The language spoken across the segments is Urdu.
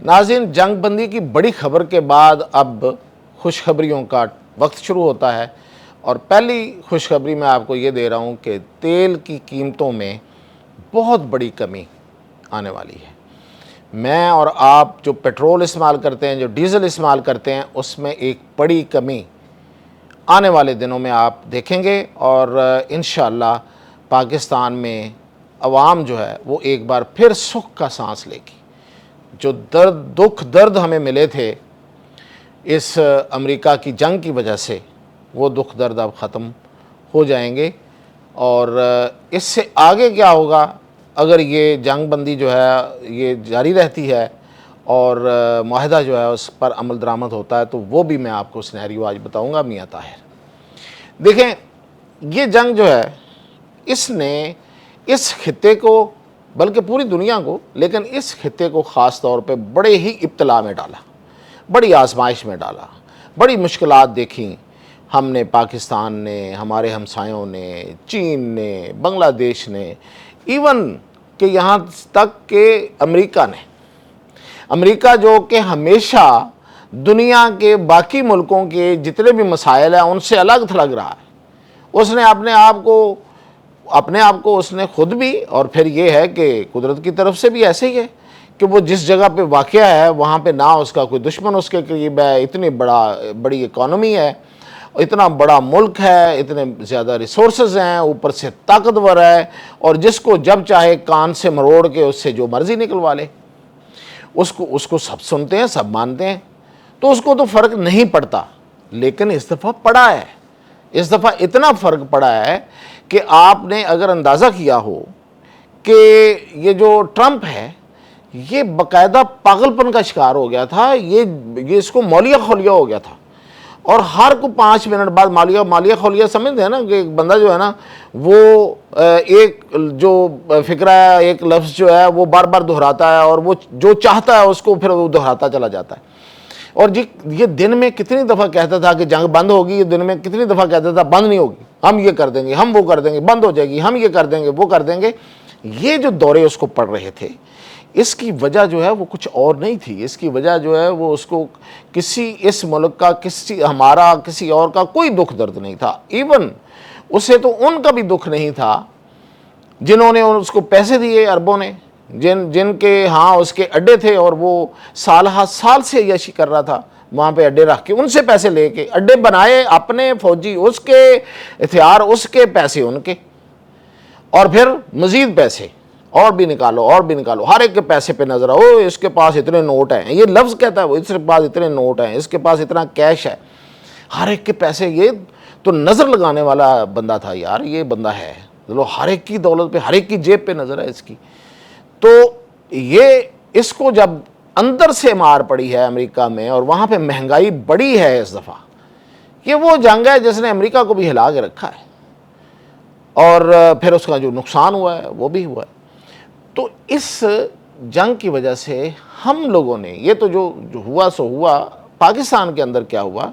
ناظرین، جنگ بندی کی بڑی خبر کے بعد اب خوشخبریوں کا وقت شروع ہوتا ہے، اور پہلی خوشخبری میں آپ کو یہ دے رہا ہوں کہ تیل کی قیمتوں میں بہت بڑی کمی آنے والی ہے۔ میں اور آپ جو پیٹرول استعمال کرتے ہیں، جو ڈیزل استعمال کرتے ہیں، اس میں ایک بڑی کمی آنے والے دنوں میں آپ دیکھیں گے، اور انشاءاللہ پاکستان میں عوام جو ہے وہ ایک بار پھر سکھ کا سانس لے گی۔ جو درد ہمیں ملے تھے اس امریکہ کی جنگ کی وجہ سے، وہ دکھ درد اب ختم ہو جائیں گے، اور اس سے آگے کیا ہوگا اگر یہ جنگ بندی جو ہے یہ جاری رہتی ہے اور معاہدہ جو ہے اس پر عمل درآمد ہوتا ہے، تو وہ بھی میں آپ کو سینیریو آج بتاؤں گا میاں طاہر۔ دیکھیں، یہ جنگ جو ہے اس نے اس خطے کو، بلکہ پوری دنیا کو، لیکن اس خطے کو خاص طور پہ بڑے ہی ابتلا میں ڈالا، بڑی آزمائش میں ڈالا، بڑی مشکلات دیکھیں ہم نے، پاکستان نے، ہمارے ہمسایوں نے، چین نے، بنگلہ دیش نے، ایون کہ یہاں تک کہ امریکہ جو کہ ہمیشہ دنیا کے باقی ملکوں کے جتنے بھی مسائل ہیں ان سے الگ تھلگ رہا ہے۔ اس نے اپنے آپ کو اس نے خود بھی، اور پھر یہ ہے کہ قدرت کی طرف سے بھی ایسے ہی ہے کہ وہ جس جگہ پہ واقع ہے وہاں پہ نہ اس کا کوئی دشمن اس کے قریب ہے، اتنی بڑی اکانومی ہے، اتنا بڑا ملک ہے، اتنے زیادہ ریسورسز ہیں، اوپر سے طاقتور ہے، اور جس کو جب چاہے کان سے مروڑ کے اس سے جو مرضی نکلوا لے، اس کو سب سنتے ہیں، سب مانتے ہیں، تو اس کو تو فرق نہیں پڑتا۔ لیکن اس دفعہ پڑا ہے، اس دفعہ اتنا فرق پڑا ہے کہ آپ نے اگر اندازہ کیا ہو کہ یہ جو ٹرمپ ہے یہ باقاعدہ پاگل پن کا شکار ہو گیا تھا، یہ اس کو مولیہ خولیہ ہو گیا تھا، اور ہر کو 5 منٹ بعد مالیہ خولیہ سمجھتے ہیں نا، کہ ایک بندہ جو ہے نا وہ ایک جو فکرہ ہے، ایک لفظ جو ہے وہ بار بار دہراتا ہے، اور وہ جو چاہتا ہے اس کو پھر وہ دہراتا چلا جاتا ہے۔ اور یہ دن میں کتنی دفعہ کہتا تھا کہ جنگ بند ہوگی، یہ دن میں کتنی دفعہ کہتا تھا بند نہیں ہوگی، ہم یہ کر دیں گے، ہم وہ کر دیں گے، بند ہو جائے گی، ہم یہ کر دیں گے، وہ کر دیں گے۔ یہ جو دورے اس کو پڑ رہے تھے، اس کی وجہ جو ہے وہ کچھ اور نہیں تھی، اس کی وجہ جو ہے وہ اس کو اس ملک کا، ہمارا، کسی اور کا کوئی دکھ درد نہیں تھا۔ ایون اسے تو ان کا بھی دکھ نہیں تھا جنہوں نے اس کو پیسے دیے، عربوں نے، جن کے ہاں اس کے اڈے تھے، اور وہ سال سے عیاشی کر رہا تھا وہاں پہ اڈے رکھ کے، ان سے پیسے لے کے اڈے بنائے، اپنے فوجی اس کے، ہتھیار اس کے، پیسے ان کے، اور پھر مزید پیسے اور بھی نکالو، ہر ایک کے پیسے پہ نظر آؤ، اس کے پاس اتنے نوٹ ہیں، یہ لفظ کہتا ہے وہ، اس کے پاس اتنے نوٹ ہیں، اس کے پاس اتنا کیش ہے، ہر ایک کے پیسے۔ یہ تو نظر لگانے والا بندہ تھا یار، یہ بندہ ہے، ہر ایک کی دولت پہ، ہر ایک کی جیب پہ نظر ہے اس کی۔ تو یہ اس کو جب اندر سے مار پڑی ہے امریکہ میں، اور وہاں پہ مہنگائی بڑی ہے اس دفعہ، یہ وہ جنگ ہے جس نے امریکہ کو بھی ہلا کے رکھا ہے، اور پھر اس کا جو نقصان ہوا ہے وہ بھی ہوا ہے۔ تو اس جنگ کی وجہ سے ہم لوگوں نے، یہ تو جو ہوا سو ہوا، پاکستان کے اندر کیا ہوا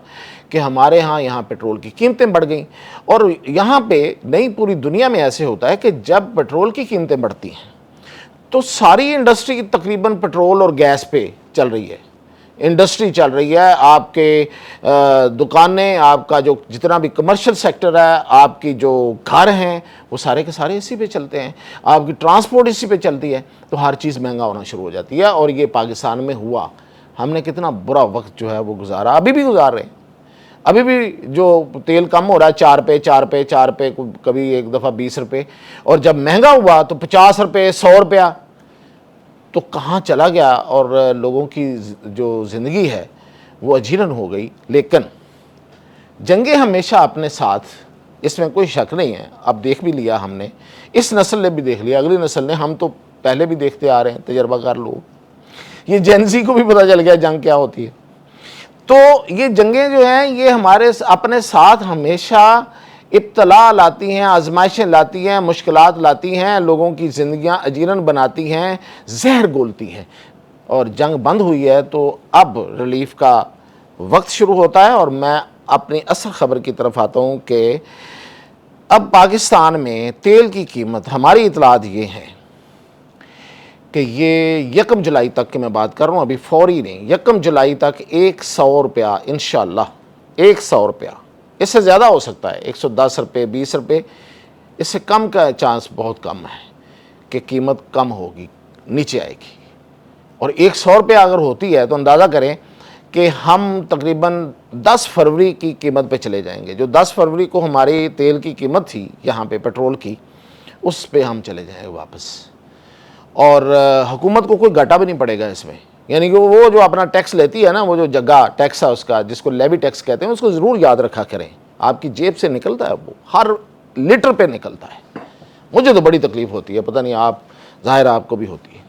کہ ہمارے یہاں پیٹرول کی قیمتیں بڑھ گئیں، اور یہاں پہ نہیں، پوری دنیا میں ایسے ہوتا ہے کہ جب پیٹرول کی قیمتیں بڑھتی ہیں تو ساری انڈسٹری تقریباً پیٹرول اور گیس پہ چل رہی ہے، انڈسٹری چل رہی ہے، آپ کے دکانیں، آپ کا جو جتنا بھی کمرشل سیکٹر ہے، آپ کی جو گھر ہیں، وہ سارے کے سارے اسی پہ چلتے ہیں، آپ کی ٹرانسپورٹ اسی پہ چلتی ہے، تو ہر چیز مہنگا ہونا شروع ہو جاتی ہے۔ اور یہ پاکستان میں ہوا، ہم نے کتنا برا وقت جو ہے وہ گزارا، ابھی بھی گزار رہے ہیں، ابھی بھی جو تیل کم ہو رہا ہے 4 پہ، کبھی ایک دفعہ 20 روپے، اور جب مہنگا ہوا تو 50 روپے، 100 روپیہ، تو کہاں چلا گیا، اور لوگوں کی جو زندگی ہے وہ اجیرن ہو گئی۔ لیکن جنگیں ہمیشہ اپنے ساتھ، اس میں کوئی شک نہیں ہے، اب دیکھ بھی لیا ہم نے، اس نسل نے بھی دیکھ لیا، اگلی نسل نے، ہم تو پہلے بھی دیکھتے آ رہے ہیں، تجربہ کار لوگ، یہ جین زی کو بھی پتہ چل گیا جنگ کیا ہوتی ہے۔ تو یہ جنگیں جو ہیں یہ ہمارے اپنے ساتھ ہمیشہ ابتلا لاتی ہیں، آزمائشیں لاتی ہیں، مشکلات لاتی ہیں، لوگوں کی زندگیاں اجیرن بناتی ہیں، زہر گھولتی ہیں۔ اور جنگ بند ہوئی ہے تو اب ریلیف کا وقت شروع ہوتا ہے، اور میں اپنی اصل خبر کی طرف آتا ہوں کہ اب پاکستان میں تیل کی قیمت، ہماری اطلاعات یہ ہیں کہ یہ 1 جولائی تک کی میں بات کر رہا ہوں، ابھی فوری نہیں، 1 جولائی تک 100 روپیہ انشاءاللہ، 100 روپیہ، اس سے زیادہ ہو سکتا ہے، 110 روپے، 20 روپے، اس سے کم کا چانس بہت کم ہے کہ قیمت کم ہوگی، نیچے آئے گی۔ اور 100 روپے اگر ہوتی ہے تو اندازہ کریں کہ ہم تقریباً 10 فروری کی قیمت پہ چلے جائیں گے، جو 10 فروری کو ہماری تیل کی قیمت تھی یہاں پہ پیٹرول کی، اس پہ ہم چلے جائیں گے واپس۔ اور حکومت کو کوئی گھاٹا بھی نہیں پڑے گا اس میں، یعنی کہ وہ جو اپنا ٹیکس لیتی ہے نا، وہ جو جگہ ٹیکس ہے اس کا، جس کو لیوی ٹیکس کہتے ہیں، اس کو ضرور یاد رکھا کریں، آپ کی جیب سے نکلتا ہے، وہ ہر لیٹر پہ نکلتا ہے۔ مجھے تو بڑی تکلیف ہوتی ہے، پتہ نہیں آپ، ظاہر آپ کو بھی ہوتی ہے۔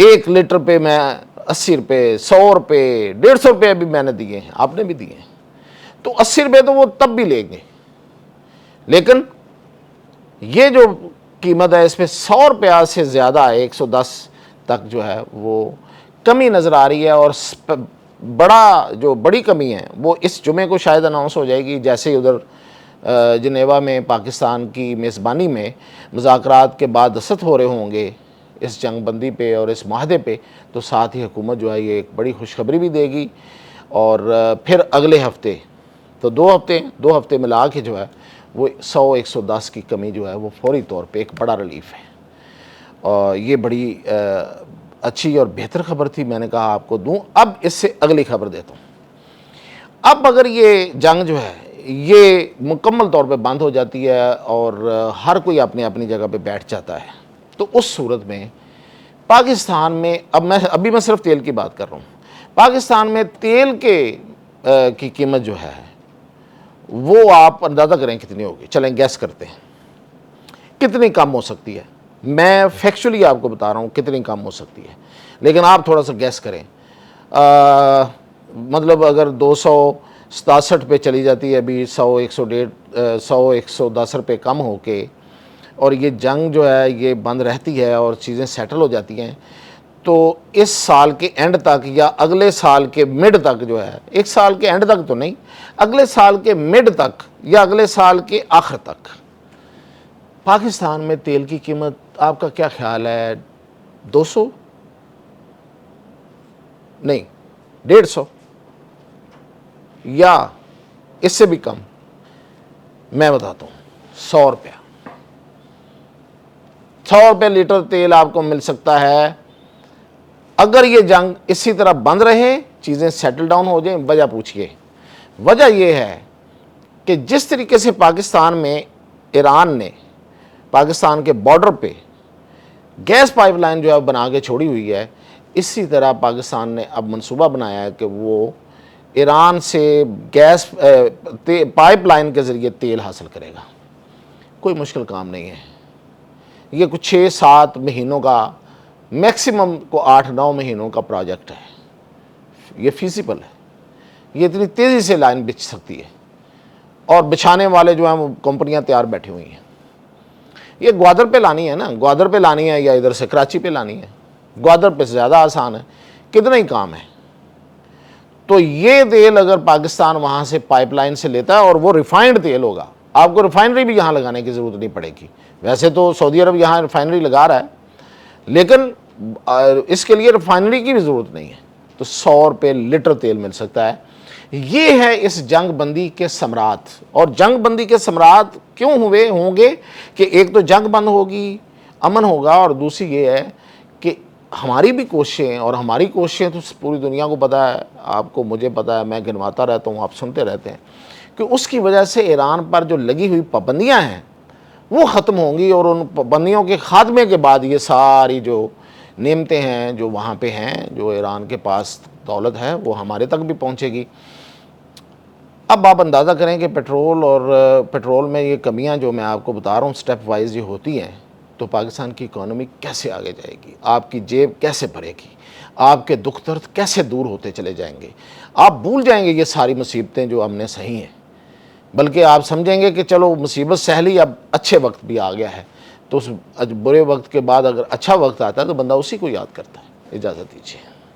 1 لیٹر پہ میں 80 روپے، 100 روپے، 150 روپے بھی میں نے دیے ہیں، آپ نے بھی دیے ہیں، تو 80 روپے تو وہ تب بھی لیں گے، لیکن یہ جو قیمت ہے اس پہ 100 روپیہ سے زیادہ ہے، 110 تک جو ہے وہ کمی نظر آ رہی ہے۔ اور بڑی کمی ہے وہ اس جمعے کو شاید اناؤنس ہو جائے گی، جیسے ہی ادھر جنیوا میں پاکستان کی میزبانی میں مذاکرات کے بعد دستخط ہو رہے ہوں گے اس جنگ بندی پہ اور اس معاہدے پہ، تو ساتھ ہی حکومت جو ہے یہ ایک بڑی خوشخبری بھی دے گی۔ اور پھر اگلے ہفتے، تو 2 ہفتے ملا کے جو ہے وہ 100-110 کی کمی جو ہے وہ فوری طور پہ ایک بڑا ریلیف ہے۔ اور یہ بڑی اچھی اور بہتر خبر تھی، میں نے کہا آپ کو دوں۔ اب اس سے اگلی خبر دیتا ہوں۔ اب اگر یہ جنگ جو ہے یہ مکمل طور پہ بند ہو جاتی ہے اور ہر کوئی اپنی اپنی جگہ پہ بیٹھ جاتا ہے، تو اس صورت میں پاکستان میں، ابھی میں صرف تیل کی بات کر رہا ہوں، پاکستان میں تیل کی قیمت جو ہے وہ آپ اندازہ کریں کتنی ہوگی، چلیں گیس کرتے ہیں کتنی کم ہو سکتی ہے۔ میں فیکچولی آپ کو بتا رہا ہوں کتنی کم ہو سکتی ہے، لیکن آپ تھوڑا سا گیس کریں۔ مطلب اگر 267 پہ چلی جاتی ہے ابھی، 110 روپے کم ہو کے، اور یہ جنگ جو ہے یہ بند رہتی ہے اور چیزیں سیٹل ہو جاتی ہیں، تو اس سال کے اینڈ تک یا اگلے سال کے مڈ تک جو ہے، 1 سال کے اینڈ تک تو نہیں، اگلے سال کے مڈ تک یا اگلے سال کے آخر تک پاکستان میں تیل کی قیمت آپ کا کیا خیال ہے؟ 200 نہیں، 150 یا اس سے بھی کم؟ میں بتاتا ہوں، 100 روپیہ، 100 روپے لیٹر تیل آپ کو مل سکتا ہے اگر یہ جنگ اسی طرح بند رہے، چیزیں سیٹل ڈاؤن ہو جائیں۔ وجہ پوچھئے، وجہ یہ ہے کہ جس طریقے سے پاکستان میں ایران نے پاکستان کے بارڈر پہ گیس پائپ لائن جو ہے بنا کے چھوڑی ہوئی ہے، اسی طرح پاکستان نے اب منصوبہ بنایا ہے کہ وہ ایران سے گیس پائپ لائن کے ذریعے تیل حاصل کرے گا۔ کوئی مشکل کام نہیں ہے، یہ کچھ 6-7 مہینوں کا، میکسیمم کو 8-9 مہینوں کا پروجیکٹ ہے، یہ فیزیبل ہے، یہ اتنی تیزی سے لائن بچھ سکتی ہے، اور بچھانے والے جو ہیں وہ کمپنیاں تیار بیٹھی ہوئی ہیں۔ یہ گوادر پہ لانی ہے نا، گوادر پہ لانی ہے یا ادھر سے کراچی پہ لانی ہے، گوادر پہ زیادہ آسان ہے، کتنا ہی کام ہے۔ تو یہ تیل اگر پاکستان وہاں سے پائپ لائن سے لیتا ہے اور وہ ریفائنڈ تیل ہوگا، آپ کو ریفائنری بھی یہاں لگانے کی ضرورت نہیں پڑے گی۔ ویسے تو سعودی عرب یہاں ریفائنری لگا رہا ہے، لیکن اس کے لیے ریفائنری کی بھی ضرورت نہیں ہے، تو 100 روپے لیٹر تیل مل سکتا ہے۔ یہ ہے اس جنگ بندی کے ثمرات۔ اور جنگ بندی کے ثمرات کیوں ہوں گے کہ ایک تو جنگ بند ہوگی، امن ہوگا، اور دوسری یہ ہے کہ ہماری بھی کوششیں، اور ہماری کوششیں تو پوری دنیا کو پتہ ہے، آپ کو، مجھے پتہ ہے، میں گنواتا رہتا ہوں، آپ سنتے رہتے ہیں، کہ اس کی وجہ سے ایران پر جو لگی ہوئی پابندیاں ہیں وہ ختم ہوں گی، اور ان پابندیوں کے خاتمے کے بعد یہ ساری جو نعمتیں ہیں جو وہاں پہ ہیں، جو ایران کے پاس دولت ہے، وہ ہمارے تک بھی پہنچے گی۔ اب آپ اندازہ کریں کہ پیٹرول میں یہ کمیاں جو میں آپ کو بتا رہا ہوں سٹیپ وائز یہ ہوتی ہیں، تو پاکستان کی اکانومی کیسے آگے جائے گی، آپ کی جیب کیسے بھرے گی، آپ کے دکھ درد کیسے دور ہوتے چلے جائیں گے۔ آپ بھول جائیں گے یہ ساری مصیبتیں جو ہم نے سہی ہیں، بلکہ آپ سمجھیں گے کہ چلو مصیبت سہ لی، اب اچھے وقت بھی آ گیا ہے، تو اس برے وقت کے بعد اگر اچھا وقت آتا ہے تو بندہ اسی کو یاد کرتا ہے۔ اجازت دیجیے۔